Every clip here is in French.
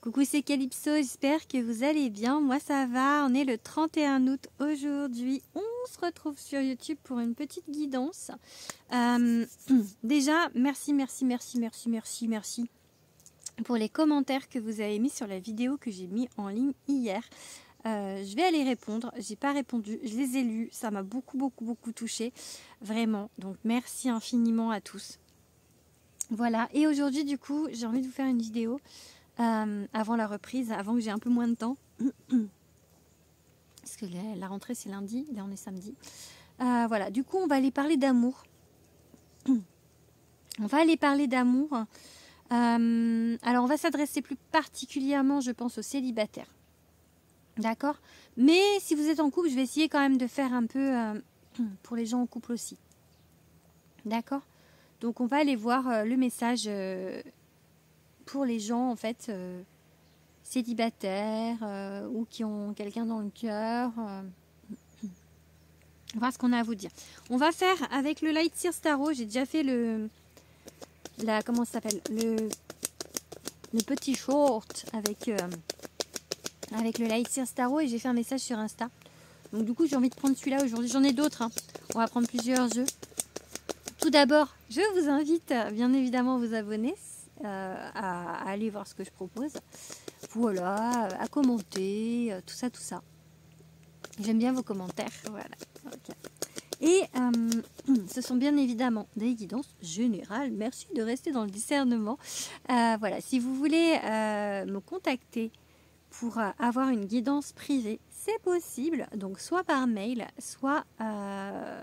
Coucou, c'est Calypso, j'espère que vous allez bien. Moi ça va, on est le 31 août aujourd'hui. On se retrouve sur YouTube pour une petite guidance. Déjà, merci pour les commentaires que vous avez mis sur la vidéo que j'ai mis en ligne hier. Je vais aller répondre, j'ai pas répondu, je les ai lus, ça m'a beaucoup touchée, vraiment. Donc merci infiniment à tous. Voilà, et aujourd'hui du coup, j'ai envie de vous faire une vidéo avant la reprise, avant que j'ai un peu moins de temps. Parce que la rentrée c'est lundi, là on est samedi. Voilà, du coup on va aller parler d'amour. On va aller parler d'amour. Alors on va s'adresser plus particulièrement, je pense, aux célibataires. D'accord? Mais si vous êtes en couple, je vais essayer quand même de faire un peu pour les gens en couple aussi. D'accord? Donc on va aller voir le message pour les gens en fait célibataires ou qui ont quelqu'un dans le cœur. On va voir ce qu'on a à vous dire. On va faire avec le Light Sears Tarot. J'ai déjà fait comment ça s'appelle, le petit short avec le Light Sears Tarot et j'ai fait un message sur Insta. Donc du coup j'ai envie de prendre celui-là aujourd'hui. J'en ai d'autres. Hein. On va prendre plusieurs jeux. Tout d'abord, je vous invite bien évidemment à vous abonner, à aller voir ce que je propose. Voilà, à commenter, tout ça. J'aime bien vos commentaires. Voilà. Okay. Et ce sont bien évidemment des guidances générales. Merci de rester dans le discernement. Voilà, si vous voulez me contacter pour avoir une guidance privée, c'est possible. Donc soit par mail, soit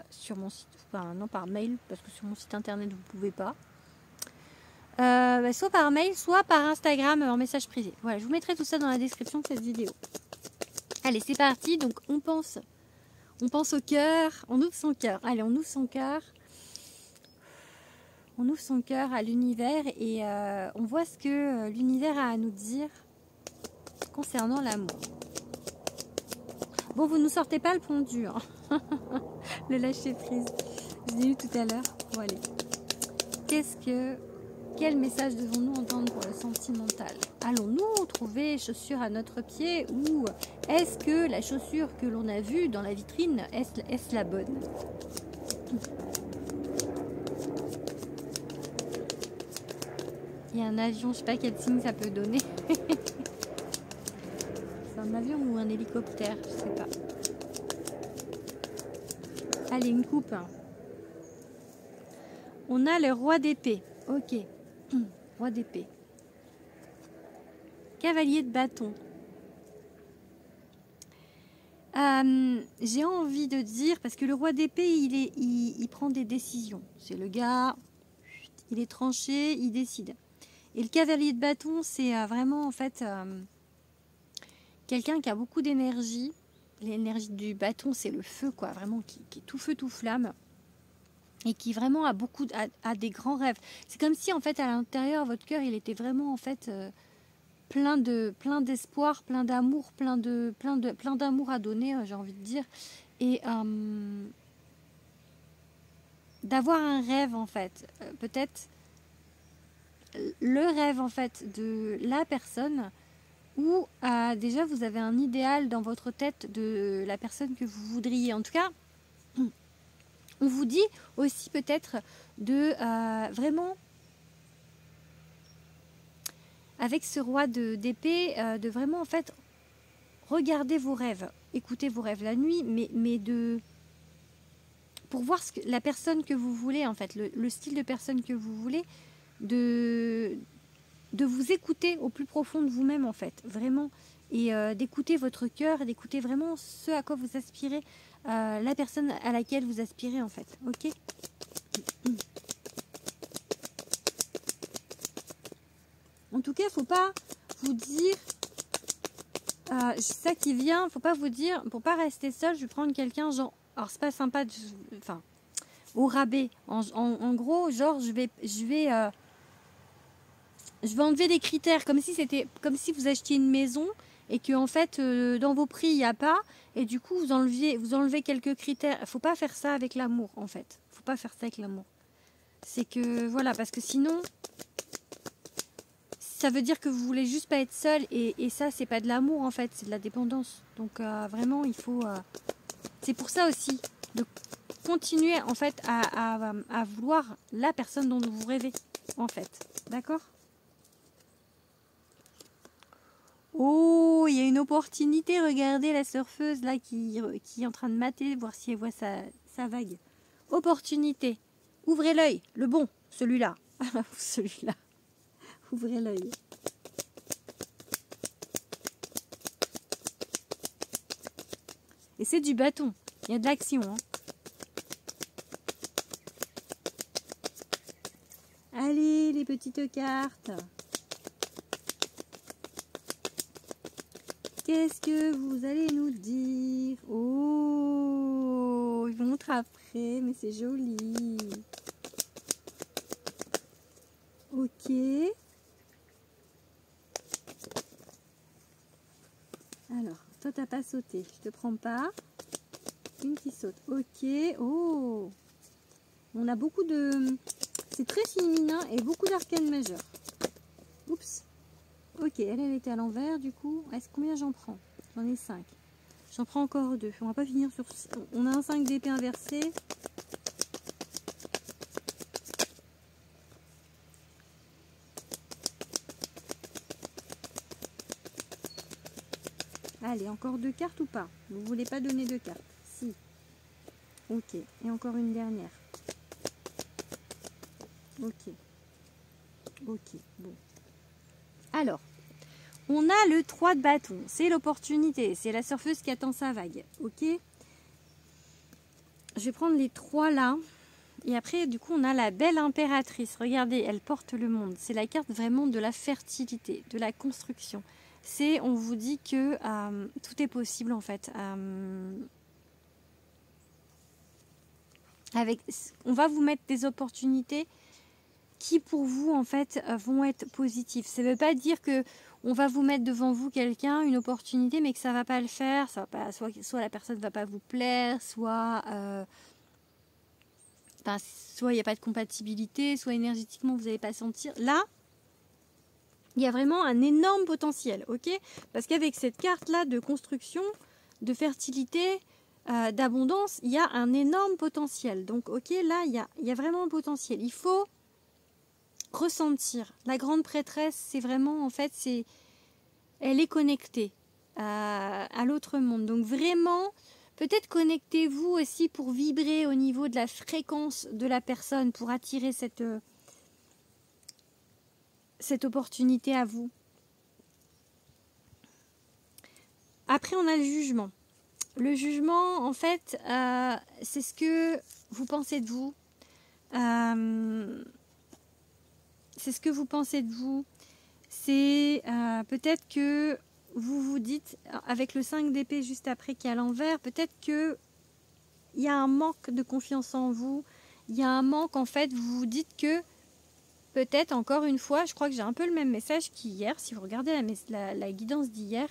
sur mon site. Enfin non, par mail, parce que sur mon site internet vous ne pouvez pas. Soit par mail, soit par Instagram en message privé. Voilà, je vous mettrai tout ça dans la description de cette vidéo. Allez, c'est parti. Donc on pense au cœur, on ouvre son cœur. Allez, on ouvre son cœur. On ouvre son cœur à l'univers et on voit ce que l'univers a à nous dire concernant l'amour. Bon, vous ne nous sortez pas le pendu, hein. Le lâcher prise. Je l'ai eu tout à l'heure. Bon, allez. Quel message devons-nous entendre pour le sentimental? Allons-nous trouver chaussures à notre pied ou est-ce que la chaussure que l'on a vue dans la vitrine, est-ce la bonne? Il y a un avion, je ne sais pas quel signe ça peut donner. C'est un avion ou un hélicoptère, je ne sais pas. Allez, une coupe. On a le roi d'épée. Ok. Roi d'épée. Cavalier de bâton. J'ai envie de dire, parce que le roi d'épée, il prend des décisions. C'est le gars, il est tranché, il décide. Et le cavalier de bâton, c'est vraiment en fait quelqu'un qui a beaucoup d'énergie. L'énergie du bâton, c'est le feu, quoi, vraiment qui est tout feu, tout flamme. Et qui vraiment a des grands rêves. C'est comme si en fait à l'intérieur votre cœur il était vraiment en fait plein d'espoir, plein d'amour, plein d'amour à donner, j'ai envie de dire, et d'avoir un rêve en fait, peut-être le rêve en fait de la personne où déjà vous avez un idéal dans votre tête de la personne que vous voudriez. En tout cas, on vous dit aussi peut-être de vraiment, avec ce roi d'épée, de vraiment en fait regarder vos rêves, écouter vos rêves la nuit, mais pour voir la personne que vous voulez en fait, le style de personne que vous voulez, de vous écouter au plus profond de vous-même en fait, vraiment, et d'écouter votre cœur, d'écouter vraiment ce à quoi vous aspirez. La personne à laquelle vous aspirez en fait, ok? En tout cas, faut pas vous dire ça qui vient, faut pas vous dire, pour pas rester seul, je vais prendre quelqu'un genre, alors c'est pas sympa, enfin, au rabais, en gros, genre je vais enlever des critères, comme si vous achetiez une maison et que en fait dans vos prix il n'y a pas, et du coup vous enlevez quelques critères. Faut pas faire ça avec l'amour en fait. Faut pas faire ça avec l'amour. C'est que voilà, parce que sinon ça veut dire que vous voulez juste pas être seul et ça c'est pas de l'amour en fait, c'est de la dépendance. Donc vraiment il faut c'est pour ça aussi de continuer en fait à vouloir la personne dont vous rêvez en fait, d'accord? Oh, il y a une opportunité, regardez la surfeuse là qui est en train de mater, voir si elle voit sa vague. Opportunité, ouvrez l'œil, le bon, celui-là, celui-là, ouvrez l'œil. Et c'est du bâton, il y a de l'action. Hein. Allez, les petites cartes. Qu'est-ce que vous allez nous dire? Oh, ils montrent après, mais c'est joli. Ok. Alors, toi, t'as pas sauté. Je te prends pas. Une qui saute. Ok. Oh. On a beaucoup de... C'est très féminin et beaucoup d'arcanes majeurs. Oups. Ok, elle était à l'envers du coup. Est-ce combien j'en prends? J'en ai 5. J'en prends encore 2. On va pas finir sur... On a un 5 d'épée inversé. Allez, encore 2 cartes ou pas? Vous voulez pas donner 2 cartes? Si. Ok. Et encore une dernière. Ok. Ok. Bon. Alors. On a le 3 de bâton, c'est l'opportunité, c'est la surfeuse qui attend sa vague, ok? Je vais prendre les 3 là, et après du coup on a la belle impératrice, regardez, elle porte le monde, c'est la carte vraiment de la fertilité, de la construction. C'est, on vous dit que tout est possible en fait. On va vous mettre des opportunités qui pour vous en fait vont être positives. Ça ne veut pas dire que on va vous mettre devant vous quelqu'un, une opportunité, mais que ça va pas le faire, ça va pas, soit la personne ne va pas vous plaire, soit soit il n'y a pas de compatibilité, soit énergétiquement vous n'allez pas sentir. Là, il y a vraiment un énorme potentiel, ok? Parce qu'avec cette carte-là de construction, de fertilité, d'abondance, il y a un énorme potentiel. Donc, ok, là, il y a vraiment un potentiel. Il faut ressentir. La grande prêtresse, c'est vraiment, en fait, elle est connectée à l'autre monde. Donc vraiment, peut-être connectez-vous aussi pour vibrer au niveau de la fréquence de la personne, pour attirer cette opportunité à vous. Après, on a le jugement. Le jugement, en fait, c'est ce que vous pensez de vous. C'est ce que vous pensez de vous. C'est peut-être que vous vous dites, avec le 5 d'épée juste après qui est à l'envers, peut-être que il y a un manque de confiance en vous. Il y a un manque, en fait, vous vous dites que peut-être, encore une fois, je crois que j'ai un peu le même message qu'hier. Si vous regardez la guidance d'hier,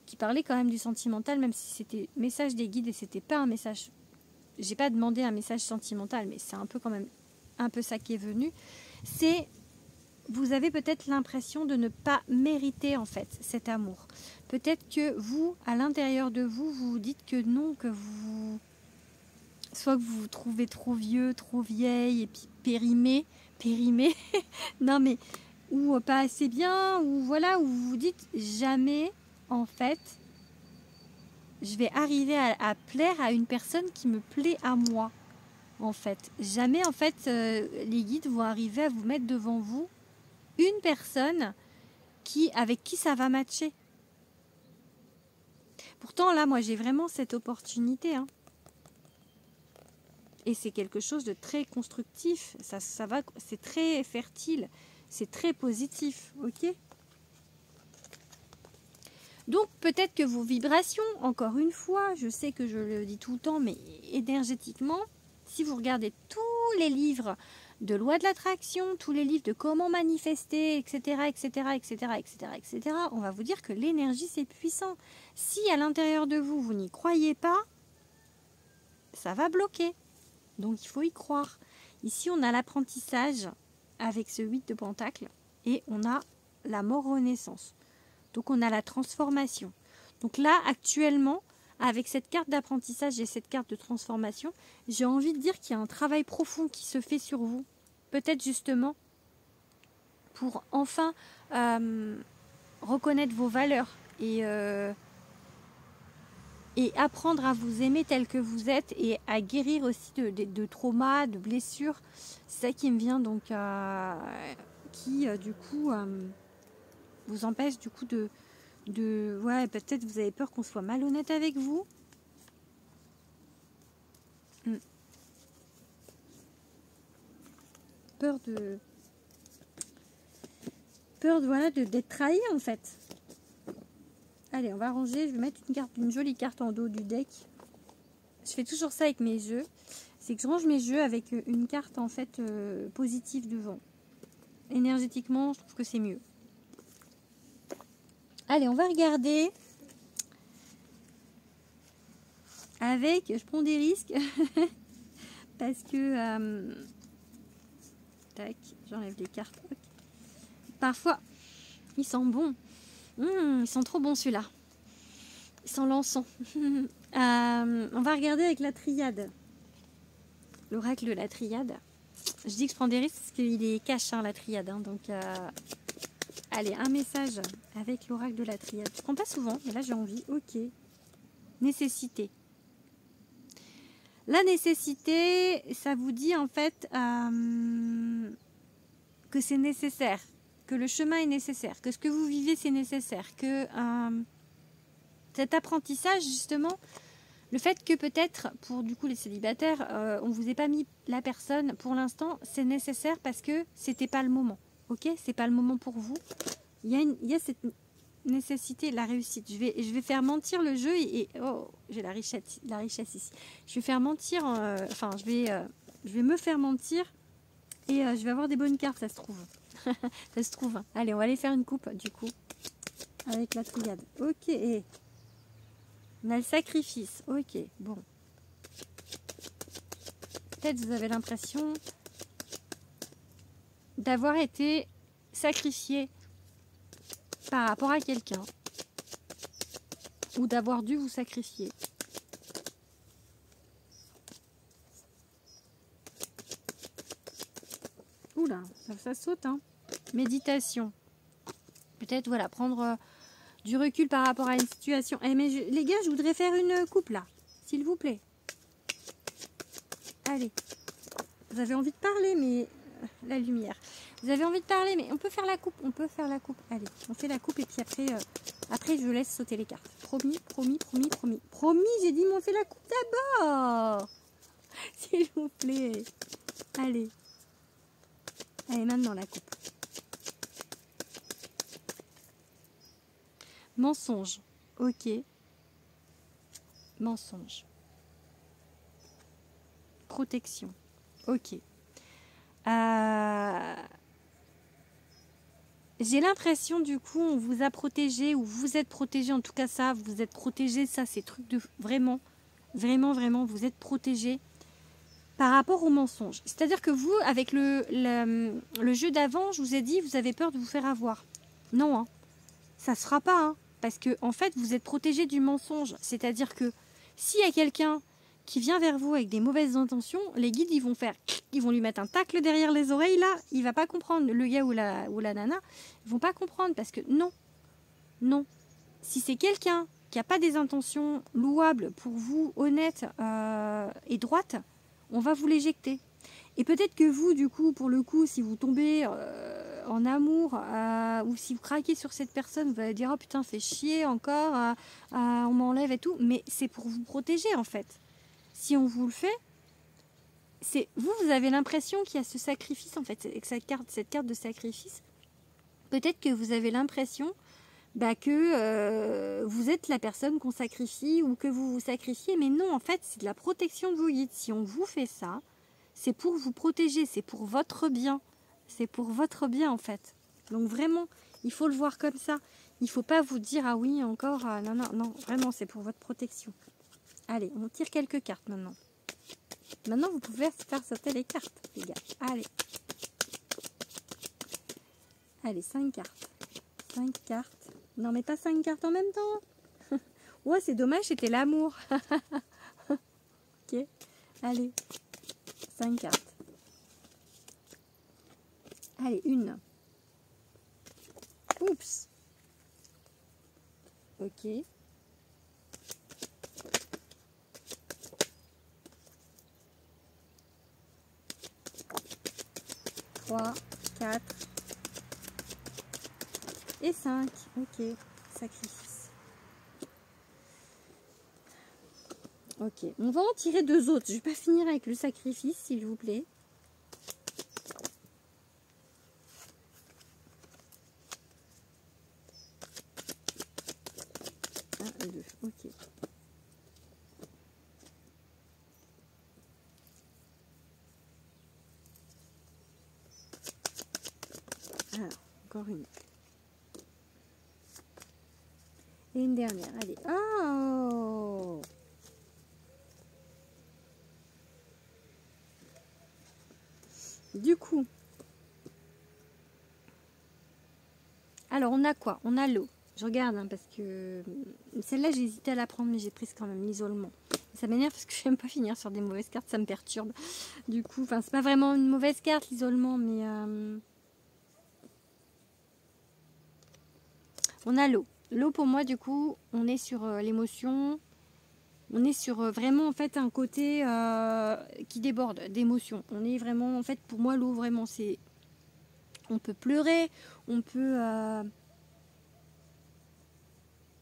qui parlait quand même du sentimental, même si c'était message des guides et c'était pas un message... J'ai pas demandé un message sentimental, mais c'est un peu quand même un peu ça qui est venu. C'est... Vous avez peut-être l'impression de ne pas mériter en fait cet amour. Peut-être que vous, à l'intérieur de vous, vous vous dites que non, que vous... Soit que vous vous trouvez trop vieux, trop vieille, et puis périmé, non mais, ou pas assez bien, ou voilà, où vous vous dites jamais, en fait, je vais arriver à plaire à une personne qui me plaît à moi, en fait. Jamais, en fait, les guides vont arriver à vous mettre devant vous une personne avec qui ça va matcher. Pourtant, là, moi, j'ai vraiment cette opportunité, hein. Et c'est quelque chose de très constructif. Ça va, c'est très fertile. C'est très positif. Ok? Donc, peut-être que vos vibrations, encore une fois, je sais que je le dis tout le temps, mais énergétiquement, si vous regardez tous les livres de loi de l'attraction, tous les livres de comment manifester, etc., etc., etc., etc., etc., on va vous dire que l'énergie, c'est puissant. Si à l'intérieur de vous, vous n'y croyez pas, ça va bloquer. Donc, il faut y croire. Ici, on a l'apprentissage avec ce 8 de pentacle et on a la mort-renaissance. Donc on a la transformation. Donc là, actuellement, avec cette carte d'apprentissage et cette carte de transformation, j'ai envie de dire qu'il y a un travail profond qui se fait sur vous. Peut-être justement pour enfin reconnaître vos valeurs et apprendre à vous aimer tel que vous êtes et à guérir aussi de traumas, de blessures. C'est ça qui me vient donc, qui du coup vous empêche du coup ouais, peut-être vous avez peur qu'on soit malhonnête avec vous. Peur voilà, d'être trahi en fait. Allez, on va ranger. Je vais mettre une jolie carte en dos du deck. Je fais toujours ça avec mes jeux. C'est que je range mes jeux avec une carte en fait positive devant. Énergétiquement, je trouve que c'est mieux. Allez, on va regarder. Je prends des risques. Parce que... tac, j'enlève les cartes. Okay. Parfois, ils sentent bon. Ils sont trop bons celui-là. Ils sont l'encens. On va regarder avec la triade. L'oracle de la triade. Je dis que je prends des risques parce qu'il est cash, hein, la triade. Hein, donc, allez, un message avec l'oracle de la triade. Je prends pas souvent, mais là j'ai envie. Ok. Nécessité. La nécessité, ça vous dit en fait que c'est nécessaire, que le chemin est nécessaire, que ce que vous vivez c'est nécessaire, que cet apprentissage justement, le fait que peut-être pour du coup les célibataires, on vous ait pas mis la personne pour l'instant, c'est nécessaire parce que c'était pas le moment, ok, c'est pas le moment pour vous. Il y a cette nécessité, la réussite. Je vais faire mentir le jeu et oh, j'ai la richesse ici. Je vais faire mentir, je vais me faire mentir et je vais avoir des bonnes cartes, ça se trouve. Ça se trouve. Allez, on va aller faire une coupe du coup avec la triade. Ok. Et on a le sacrifice. Ok. Bon. Peut-être vous avez l'impression d'avoir été sacrifié par rapport à quelqu'un ou d'avoir dû vous sacrifier. Oula, ça saute, hein. Méditation. Peut-être, voilà, prendre du recul par rapport à une situation. Mais les gars, je voudrais faire une coupe là, s'il vous plaît. Allez. Vous avez envie de parler, mais la lumière. Vous avez envie de parler, mais on peut faire la coupe. On peut faire la coupe. Allez, on fait la coupe et puis après je laisse sauter les cartes. Promis, promis, promis, promis. Promis, j'ai dit, mais on fait la coupe d'abord. S'il vous plaît. Allez. Allez, maintenant la coupe. Mensonge. Ok. Mensonge. Protection. Ok. J'ai l'impression du coup on vous a protégé ou vous êtes protégé, en tout cas ça, vous êtes protégé, ça c'est truc de vraiment, vraiment, vraiment, vous êtes protégé par rapport au mensonge. C'est-à-dire que vous, avec le jeu d'avant, je vous ai dit, vous avez peur de vous faire avoir. Non, hein, ça ne se fera pas, hein, parce que en fait vous êtes protégé du mensonge. C'est-à-dire que s'il y a quelqu'un qui vient vers vous avec des mauvaises intentions, les guides ils vont lui mettre un tacle derrière les oreilles là, il va pas comprendre, le gars ou la nana, ils vont pas comprendre parce que non. Si c'est quelqu'un qui a pas des intentions louables pour vous, honnêtes et droites, on va vous l'éjecter. Et peut-être que vous, du coup, pour le coup, si vous tombez en amour ou si vous craquez sur cette personne, vous allez dire oh putain, fait chier encore, on m'enlève et tout, mais c'est pour vous protéger en fait. Si on vous le fait, c'est vous avez l'impression qu'il y a ce sacrifice en fait, cette carte de sacrifice. Peut-être que vous avez l'impression que vous êtes la personne qu'on sacrifie ou que vous vous sacrifiez, mais non, en fait, c'est de la protection de vos guides. Si on vous fait ça, c'est pour vous protéger, c'est pour votre bien. C'est pour votre bien en fait. Donc vraiment, il faut le voir comme ça. Il ne faut pas vous dire ah oui encore, non, vraiment c'est pour votre protection. Allez, on tire quelques cartes maintenant. Maintenant, vous pouvez faire sauter les cartes, les gars. Allez. Allez, 5 cartes. 5 cartes. Non, mais pas 5 cartes en même temps. Ouais, c'est dommage, c'était l'amour. Ok, allez, 5 cartes. Allez, une. Oups. Ok. 3, 4 et 5. Ok, sacrifice. Ok, on va en tirer 2 autres. Je vais pas finir avec le sacrifice, s'il vous plaît. Un et 2, ok. Alors, encore une. Et une dernière, allez. Oh! Du coup, alors on a quoi? On a l'eau. Je regarde hein, parce que celle-là j'ai hésité à la prendre, mais j'ai prise quand même l'isolement. Ça m'énerve parce que je n'aime pas finir sur des mauvaises cartes, ça me perturbe. Du coup, enfin c'est pas vraiment une mauvaise carte l'isolement, mais on a l'eau. L'eau pour moi du coup, on est sur l'émotion. On est sur vraiment en fait un côté qui déborde d'émotion. On est vraiment en fait pour moi l'eau vraiment c'est on peut pleurer, on peut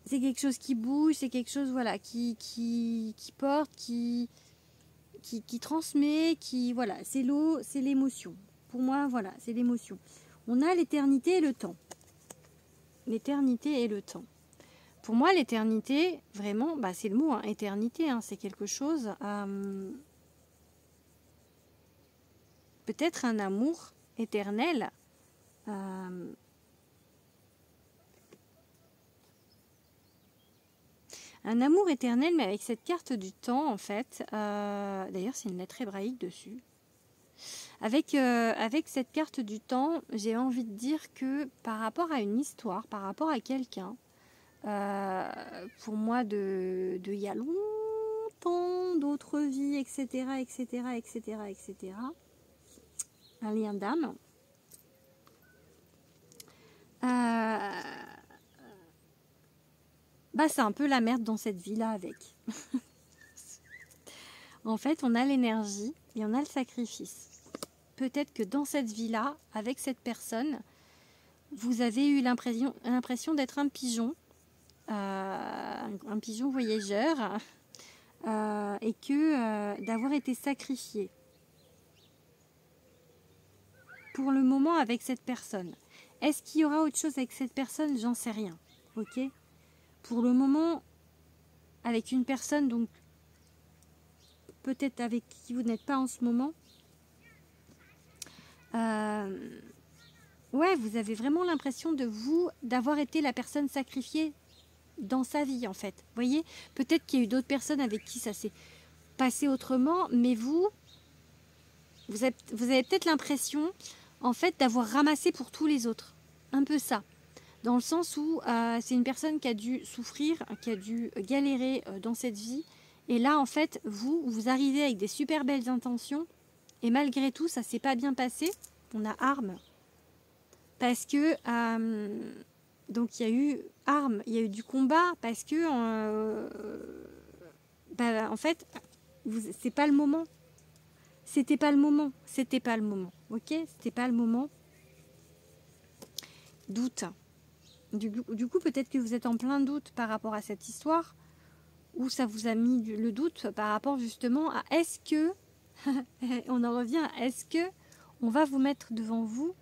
c'est quelque chose qui bouge, c'est quelque chose voilà qui porte, qui transmet, qui voilà, c'est l'eau, c'est l'émotion. Pour moi voilà, c'est l'émotion. On a l'éternité et le temps. L'éternité et le temps. Pour moi, l'éternité, vraiment, bah, c'est le mot, hein, éternité, hein, c'est quelque chose, peut-être un amour éternel. Un amour éternel, mais avec cette carte du temps, en fait. D'ailleurs, c'est une lettre hébraïque dessus. Avec cette carte du temps, j'ai envie de dire que par rapport à une histoire, par rapport à quelqu'un, pour moi, de il y a longtemps, d'autres vies, etc., etc., etc., etc., un lien d'âme. Bah, c'est un peu la merde dans cette vie-là avec. En fait, on a l'énergie et on a le sacrifice. Peut-être que dans cette vie-là, avec cette personne, vous avez eu l'impression d'être un pigeon voyageur, et que d'avoir été sacrifié pour le moment avec cette personne. Est-ce qu'il y aura autre chose avec cette personne? J'en sais rien. Ok. Pour le moment, avec une personne, donc peut-être avec qui vous n'êtes pas en ce moment, ouais, vous avez vraiment l'impression d'avoir été la personne sacrifiée dans sa vie en fait. Vous voyez, peut-être qu'il y a eu d'autres personnes avec qui ça s'est passé autrement, mais vous avez peut-être l'impression en fait d'avoir ramassé pour tous les autres. Un peu ça. Dans le sens où c'est une personne qui a dû souffrir, qui a dû galérer dans cette vie. Et là, en fait, vous arrivez avec des super belles intentions. Et malgré tout, ça ne s'est pas bien passé. On a arme. Parce que, donc il y a eu arme, il y a eu du combat. Parce que, en fait, c'est pas le moment. C'était pas le moment. C'était pas le moment. Ok? C'était pas le moment. Doute. Du coup, peut-être que vous êtes en plein doute par rapport à cette histoire, ou ça vous a mis le doute par rapport justement à est-ce que, on en revient à est-ce que on va vous mettre devant vous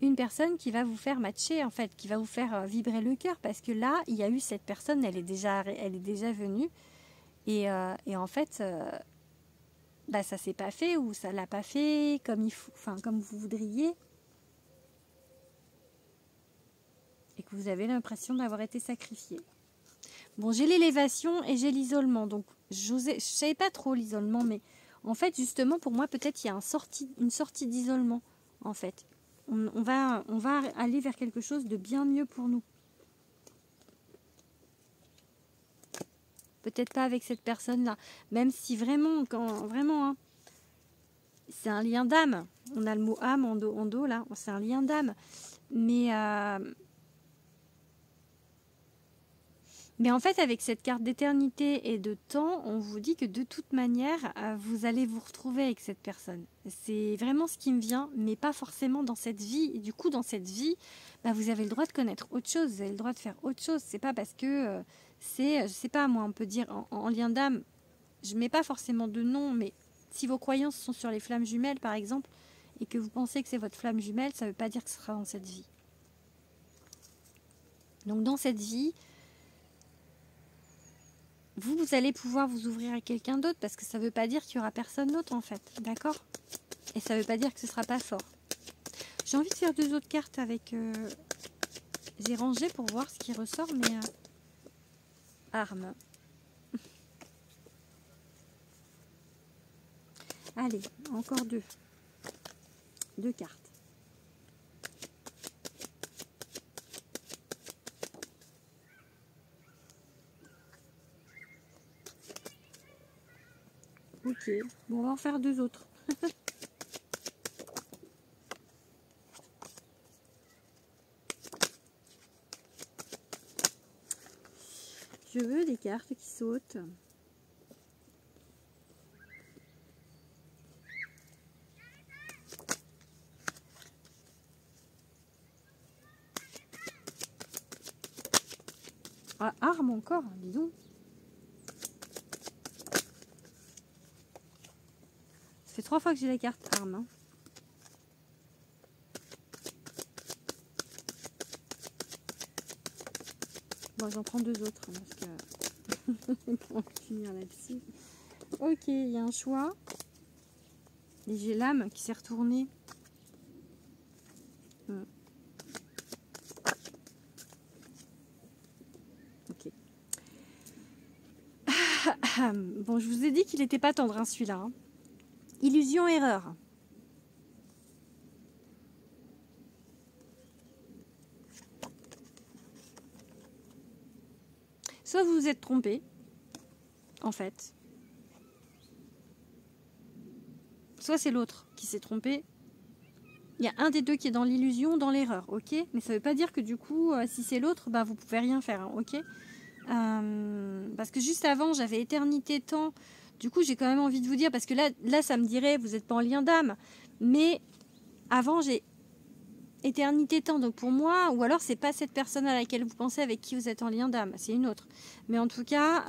une personne qui va vous faire matcher, en fait, qui va vous faire vibrer le cœur, parce que là, il y a eu cette personne, elle est déjà venue, et en fait, bah, ça s'est pas fait, ou ça l'a pas fait comme il faut, enfin, comme vous voudriez. Et que vous avez l'impression d'avoir été sacrifié. Bon, j'ai l'élévation et j'ai l'isolement. Donc, je ne savais pas trop l'isolement, mais en fait, justement, pour moi, peut-être il y a une sortie d'isolement, en fait. on va aller vers quelque chose de bien mieux pour nous. Peut-être pas avec cette personne-là. Même si vraiment, hein, c'est un lien d'âme. On a le mot âme en dos là. C'est un lien d'âme. Mais en fait, avec cette carte d'éternité et de temps, on vous dit que de toute manière, vous allez vous retrouver avec cette personne. C'est vraiment ce qui me vient, mais pas forcément dans cette vie. Et du coup, dans cette vie, vous avez le droit de connaître autre chose, vous avez le droit de faire autre chose. C'est pas parce que je sais pas, moi, on peut dire en lien d'âme, je mets pas forcément de nom, mais si vos croyances sont sur les flammes jumelles, par exemple, et que vous pensez que c'est votre flamme jumelle, ça ne veut pas dire que ce sera dans cette vie. Donc, dans cette vie, vous allez pouvoir vous ouvrir à quelqu'un d'autre parce que ça ne veut pas dire qu'il n'y aura personne d'autre en fait, d'accord? Et ça ne veut pas dire que ce ne sera pas fort. J'ai envie de faire 2 autres cartes avec... J'ai rangé pour voir ce qui ressort, mais... Armes. Allez, encore 2. 2 cartes. Ok, bon, on va en faire 2 autres. Je veux des cartes qui sautent. Ah, arme encore, dis donc. Ça fait 3 fois que j'ai la carte arme. Hein. Bon, j'en prends 2 autres hein, parce que pour finir là-dessus. Ok, il y a un choix. Et j'ai l'âme qui s'est retournée. Ok. Bon, je vous ai dit qu'il n'était pas tendre, hein, celui-là. Hein. Illusion, erreur. Soit vous vous êtes trompé, en fait. Soit c'est l'autre qui s'est trompé. Il y a un des deux qui est dans l'illusion, dans l'erreur, ok? Mais ça ne veut pas dire que du coup, si c'est l'autre, vous ne pouvez rien faire, hein, ok? Parce que juste avant, j'avais éternité, temps. Du coup, j'ai quand même envie de vous dire, parce que là ça me dirait, vous n'êtes pas en lien d'âme. Mais avant, j'ai éternité, temps. Donc pour moi, ou alors c'est pas cette personne à laquelle vous pensez avec qui vous êtes en lien d'âme, c'est une autre. Mais en tout cas,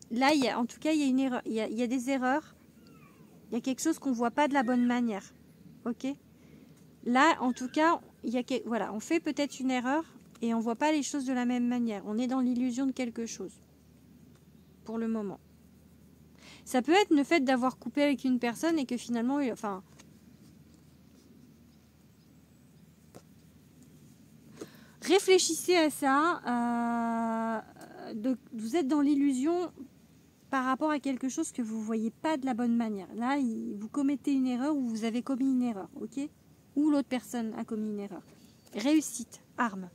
là, il y a une erreur. Il y a des erreurs. Il y a quelque chose qu'on ne voit pas de la bonne manière. Ok? Là, en tout cas, voilà, on fait peut-être une erreur et on ne voit pas les choses de la même manière. On est dans l'illusion de quelque chose. Pour le moment. Ça peut être le fait d'avoir coupé avec une personne et que finalement, enfin... Réfléchissez à ça. Vous êtes dans l'illusion par rapport à quelque chose que vous ne voyez pas de la bonne manière. Là, vous commettez une erreur ou vous avez commis une erreur, ok? Ou l'autre personne a commis une erreur. Réussite, arme.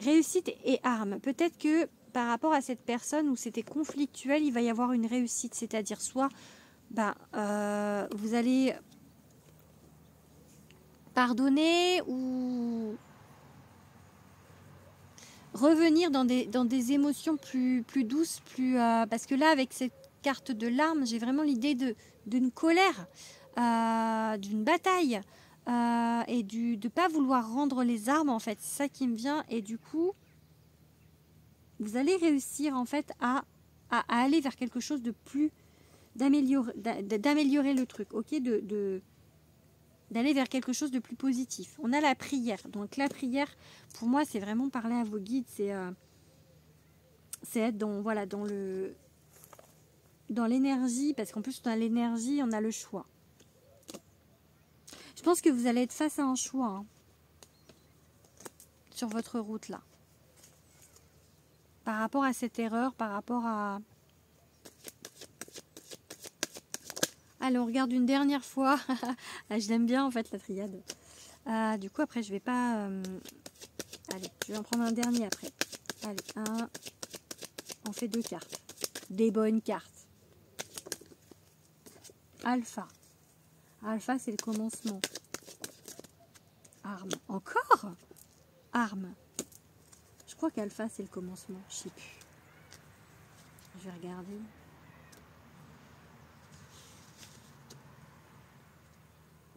Réussite et arme. Peut-être que par rapport à cette personne où c'était conflictuel, il va y avoir une réussite. C'est-à-dire soit vous allez pardonner ou revenir dans des émotions plus douces, parce que là, avec cette carte de larmes, j'ai vraiment l'idée d'une colère, d'une bataille, et de ne pas vouloir rendre les armes, en fait. C'est ça qui me vient. Et du coup, vous allez réussir, en fait, à aller vers quelque chose de plus... d'améliorer le truc, ok, d'aller vers quelque chose de plus positif. On a la prière. Donc la prière, pour moi, c'est vraiment parler à vos guides. C'est être dans l'énergie, parce qu'en plus, dans l'énergie, on a le choix. Je pense que vous allez être face à un choix hein, sur votre route là. Par rapport à cette erreur, par rapport à Allez, on regarde une dernière fois. Ah, je l'aime bien en fait la triade. Du coup après je vais pas... Allez, je vais en prendre un dernier après. Allez, un. On fait 2 cartes. Des bonnes cartes. Alpha. Alpha c'est le commencement. Arme. Encore? Arme. Je crois qu'alpha c'est le commencement. Je sais plus. Je vais regarder.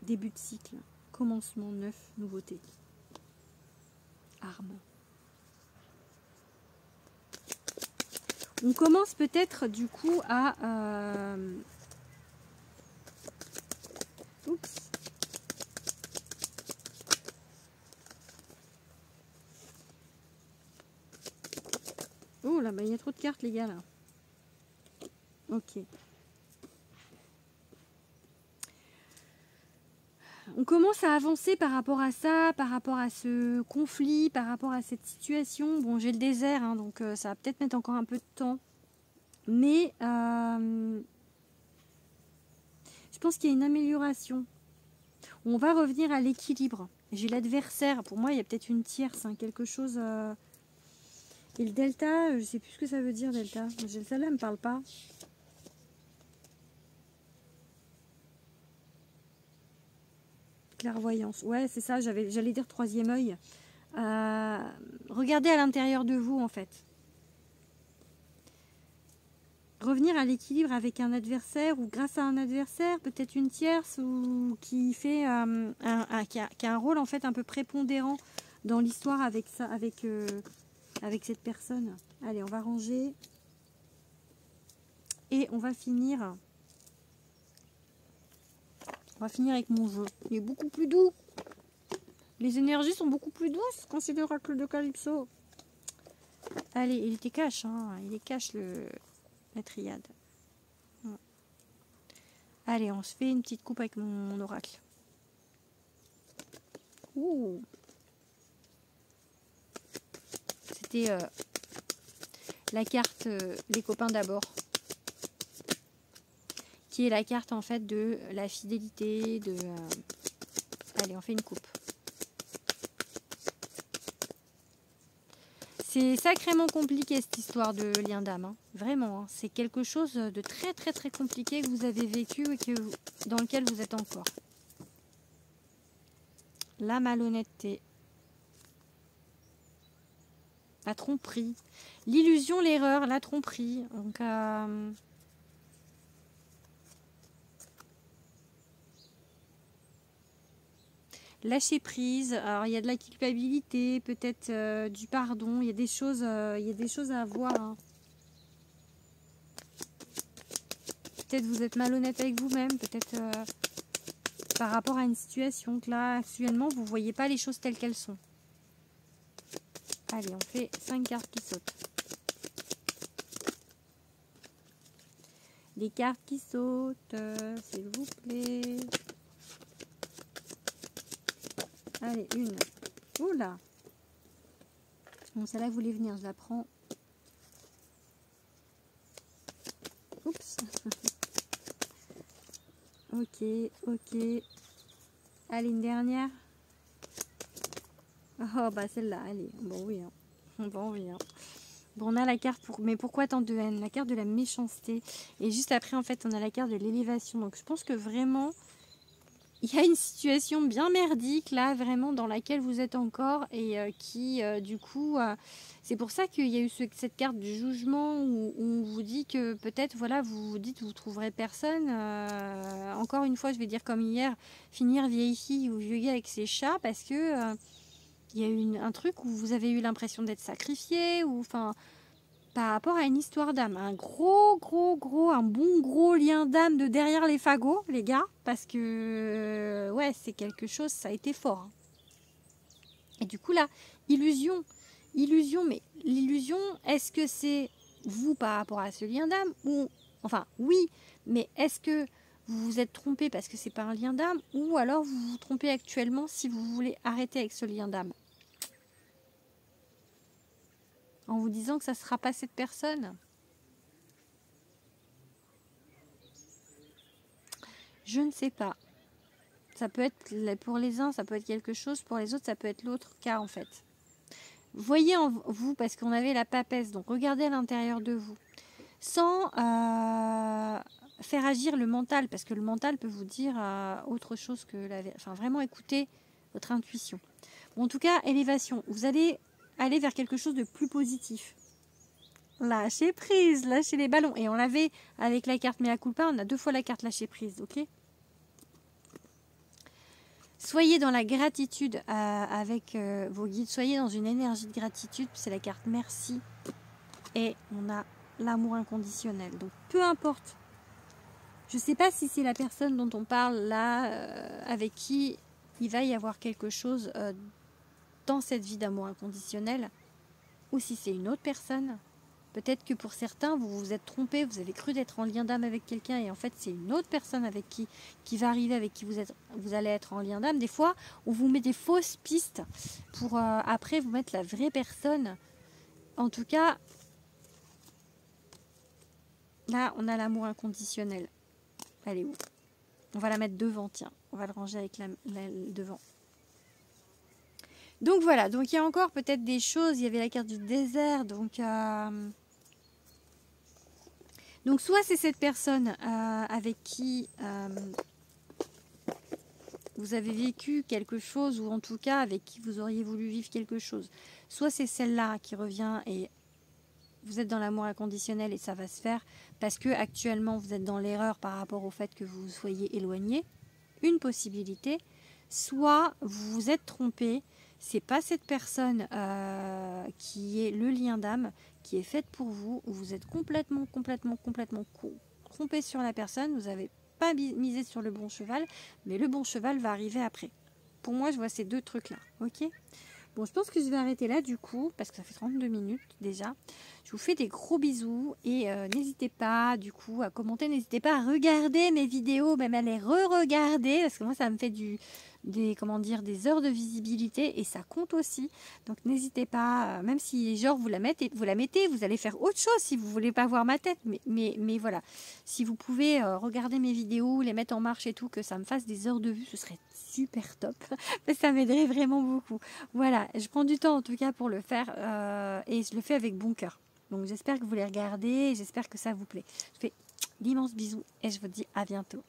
Début de cycle. Commencement, neuf, nouveauté. Arme. On commence peut-être du coup à... Oups. Oh là, bah, il y a trop de cartes les gars là. Ok. On commence à avancer par rapport à ça, par rapport à ce conflit, par rapport à cette situation. Bon, j'ai le désert, hein, donc ça va peut-être mettre encore un peu de temps. Mais je pense qu'il y a une amélioration. On va revenir à l'équilibre. J'ai l'adversaire. Pour moi, il y a peut-être une tierce, hein, quelque chose... Et le delta, je sais plus ce que ça veut dire, delta. Celle-là ne me parle pas. Clairvoyance. Ouais, c'est ça, j'allais dire troisième œil. Regardez à l'intérieur de vous, en fait. Revenir à l'équilibre avec un adversaire ou grâce à un adversaire, peut-être une tierce ou qui fait qui a un rôle en fait un peu prépondérant dans l'histoire avec ça, avec cette personne. Allez, on va ranger et on va finir. On va finir avec mon jeu. Il est beaucoup plus doux. Les énergies sont beaucoup plus douces quand c'est l'oracle de Calypso. Allez, il était cash, hein. Il est cash la triade. Ouais. Allez, on se fait une petite coupe avec mon oracle. Ouh. C'était la carte Les copains d'abord. Qui est la carte en fait de la fidélité, de... Allez, on fait une coupe. C'est sacrément compliqué cette histoire de lien d'âme, hein. Vraiment, hein. C'est quelque chose de très très très compliqué que vous avez vécu et dans lequel vous êtes encore. La malhonnêteté, la tromperie, l'illusion, l'erreur, la tromperie. Donc, lâcher prise. Alors il y a de la culpabilité, peut-être du pardon. Il y a des choses à voir, hein. Peut-être vous êtes malhonnête avec vous-même, peut-être par rapport à une situation que là, actuellement, vous ne voyez pas les choses telles qu'elles sont. Allez, on fait 5 cartes qui sautent. Les cartes qui sautent, s'il vous plaît. Allez, une. Oula. Bon, celle-là voulait venir, je la prends. Oups. Ok, ok. Allez, une dernière. Oh, bah celle-là, allez. Bon, oui. Hein. Bon, oui. Hein. Bon, on a la carte pour... Mais pourquoi tant de haine? La carte de la méchanceté. Et juste après, en fait, on a la carte de l'élévation. Donc, je pense que vraiment, il y a une situation bien merdique, là, vraiment, dans laquelle vous êtes encore. Et qui, du coup... c'est pour ça qu'il y a eu cette carte du jugement où on vous dit que peut-être, voilà, vous vous dites vous trouverez personne. Encore une fois, je vais dire comme hier, finir vieille fille ou vieux gars avec ses chats parce que il y a eu un truc où vous avez eu l'impression d'être sacrifié ou enfin par rapport à une histoire d'âme. Un un bon gros lien d'âme de derrière les fagots, les gars, parce que ouais, c'est quelque chose, ça a été fort. Hein. Et du coup là, illusion, mais l'illusion, est-ce que c'est vous par rapport à ce lien d'âme ou enfin oui, mais est-ce que vous vous êtes trompé parce que c'est pas un lien d'âme ou alors vous vous trompez actuellement si vous voulez arrêter avec ce lien d'âme en vous disant que ça sera pas cette personne. Je ne sais pas. Ça peut être, pour les uns, ça peut être quelque chose, pour les autres, ça peut être l'autre cas en fait. Voyez en vous, parce qu'on avait la papesse, donc regardez à l'intérieur de vous. Sans faire agir le mental, parce que le mental peut vous dire autre chose que la vérité. Enfin, vraiment écoutez votre intuition. Bon, en tout cas, élévation. Vous allez aller vers quelque chose de plus positif. Lâchez prise, lâchez les ballons. Et on l'avait avec la carte Mea Culpa, on a 2 fois la carte lâcher prise, ok? Soyez dans la gratitude avec vos guides, soyez dans une énergie de gratitude, c'est la carte merci. Et on a l'amour inconditionnel. Donc peu importe, je ne sais pas si c'est la personne dont on parle là, avec qui il va y avoir quelque chose dans cette vie d'amour inconditionnel, ou si c'est une autre personne. Peut-être que pour certains, vous vous êtes trompé, vous avez cru d'être en lien d'âme avec quelqu'un et en fait c'est une autre personne avec qui va arriver, avec qui vous allez être en lien d'âme. Des fois, on vous met des fausses pistes pour après vous mettre la vraie personne. En tout cas, là on a l'amour inconditionnel. Elle est où? On va la mettre devant, tiens. On va le ranger avec devant. Donc voilà, donc il y a encore peut-être des choses. Il y avait la carte du désert, donc soit c'est cette personne avec qui vous avez vécu quelque chose, ou en tout cas avec qui vous auriez voulu vivre quelque chose. Soit c'est celle-là qui revient et vous êtes dans l'amour inconditionnel et ça va se faire parce que actuellement vous êtes dans l'erreur par rapport au fait que vous soyez éloigné. Une possibilité. Soit vous vous êtes trompé, c'est pas cette personne qui est le lien d'âme qui est faite pour vous, où vous êtes complètement trompé sur la personne, vous n'avez pas misé sur le bon cheval, mais le bon cheval va arriver après. Pour moi, je vois ces 2 trucs là, ok? Bon, je pense que je vais arrêter là du coup, parce que ça fait 32 minutes déjà. Je vous fais des gros bisous et n'hésitez pas du coup à commenter, n'hésitez pas à regarder mes vidéos, même à les re-regarder, parce que moi ça me fait des heures de visibilité et ça compte aussi. Donc n'hésitez pas, même si genre vous la mettez, vous allez faire autre chose si vous voulez pas voir ma tête. Mais voilà, si vous pouvez regarder mes vidéos, les mettre en marche et tout, que ça me fasse des heures de vue, ce serait super top. Ça m'aiderait vraiment beaucoup. Voilà, je prends du temps en tout cas pour le faire et je le fais avec bon cœur. Donc j'espère que vous les regardez et j'espère que ça vous plaît. Je fais d'immenses bisous et je vous dis à bientôt.